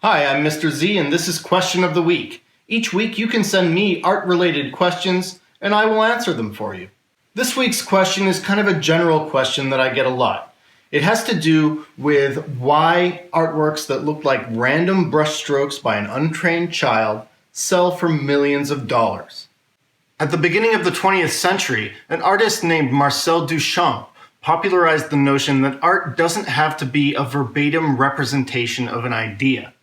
Hi, I'm Mr. Z, and this is Question of the Week. Each week you can send me art-related questions, and I will answer them for you. This week's question is kind of a general question that I get a lot. It has to do with why artworks that look like random brushstrokes by an untrained child sell for millions of dollars. At the beginning of the 20th century, an artist named Marcel Duchamp popularized the notion that art doesn't have to be a verbatim representation of an idea.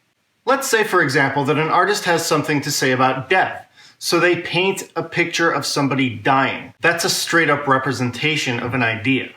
Let's say, for example, that an artist has something to say about death, so they paint a picture of somebody dying. That's a straight-up representation of an idea.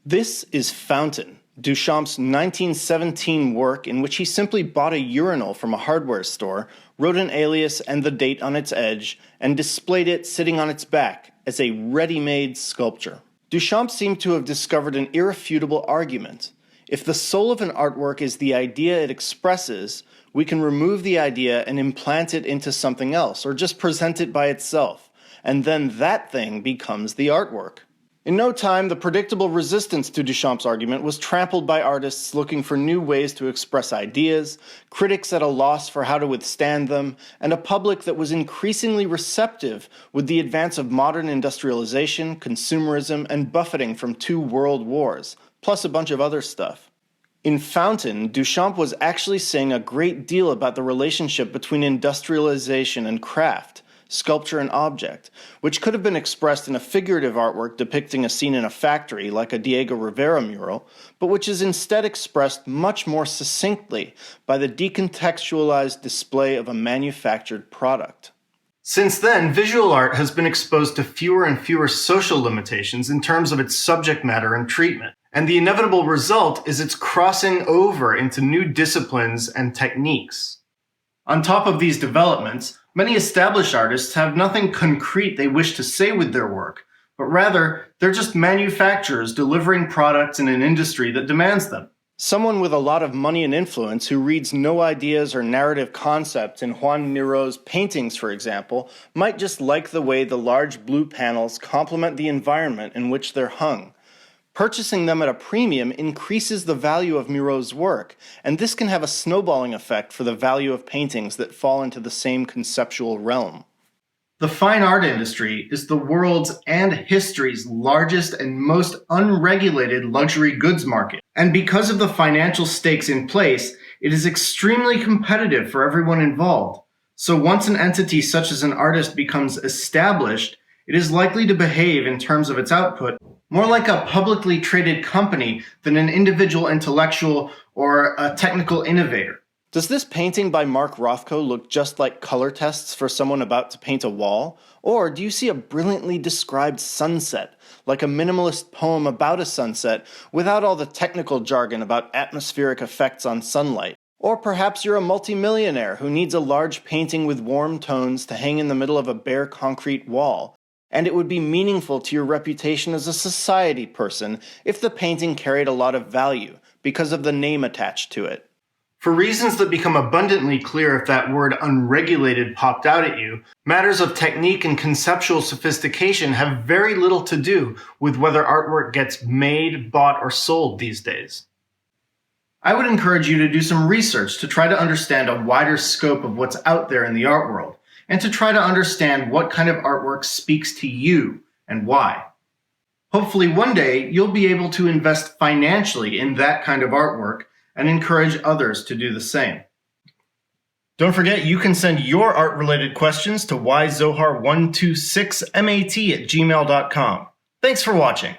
This is Fountain, Duchamp's 1917 work in which he simply bought a urinal from a hardware store, wrote an alias and the date on its edge, and displayed it sitting on its back as a ready-made sculpture. Duchamp seemed to have discovered an irrefutable argument. If the soul of an artwork is the idea it expresses, we can remove the idea and implant it into something else, or just present it by itself, and then that thing becomes the artwork. In no time, the predictable resistance to Duchamp's argument was trampled by artists looking for new ways to express ideas, critics at a loss for how to withstand them, and a public that was increasingly receptive with the advance of modern industrialization, consumerism, and buffeting from 2 world wars, plus a bunch of other stuff. In Fountain, Duchamp was actually saying a great deal about the relationship between industrialization and craft, sculpture and object, which could have been expressed in a figurative artwork depicting a scene in a factory like a Diego Rivera mural, but which is instead expressed much more succinctly by the decontextualized display of a manufactured product. Since then, visual art has been exposed to fewer and fewer social limitations in terms of its subject matter and treatment. And the inevitable result is its crossing over into new disciplines and techniques. On top of these developments, many established artists have nothing concrete they wish to say with their work, but rather, they're just manufacturers delivering products in an industry that demands them. Someone with a lot of money and influence who reads no ideas or narrative concepts in Juan Miro's paintings, for example, might just like the way the large blue panels complement the environment in which they're hung. Purchasing them at a premium increases the value of Miro's work, and this can have a snowballing effect for the value of paintings that fall into the same conceptual realm. The fine art industry is the world's and history's largest and most unregulated luxury goods market. And because of the financial stakes in place, it is extremely competitive for everyone involved. So once an entity such as an artist becomes established, it is likely to behave in terms of its output more like a publicly traded company than an individual intellectual or a technical innovator. Does this painting by Mark Rothko look just like color tests for someone about to paint a wall? Or do you see a brilliantly described sunset, like a minimalist poem about a sunset, without all the technical jargon about atmospheric effects on sunlight? Or perhaps you're a multimillionaire who needs a large painting with warm tones to hang in the middle of a bare concrete wall, and it would be meaningful to your reputation as a society person if the painting carried a lot of value because of the name attached to it. For reasons that become abundantly clear if that word unregulated popped out at you, matters of technique and conceptual sophistication have very little to do with whether artwork gets made, bought, or sold these days. I would encourage you to do some research to try to understand a wider scope of what's out there in the art world, and to try to understand what kind of artwork speaks to you and why. Hopefully one day you'll be able to invest financially in that kind of artwork and encourage others to do the same. Don't forget you can send your art-related questions to yzohar126mat@gmail.com. Thanks for watching.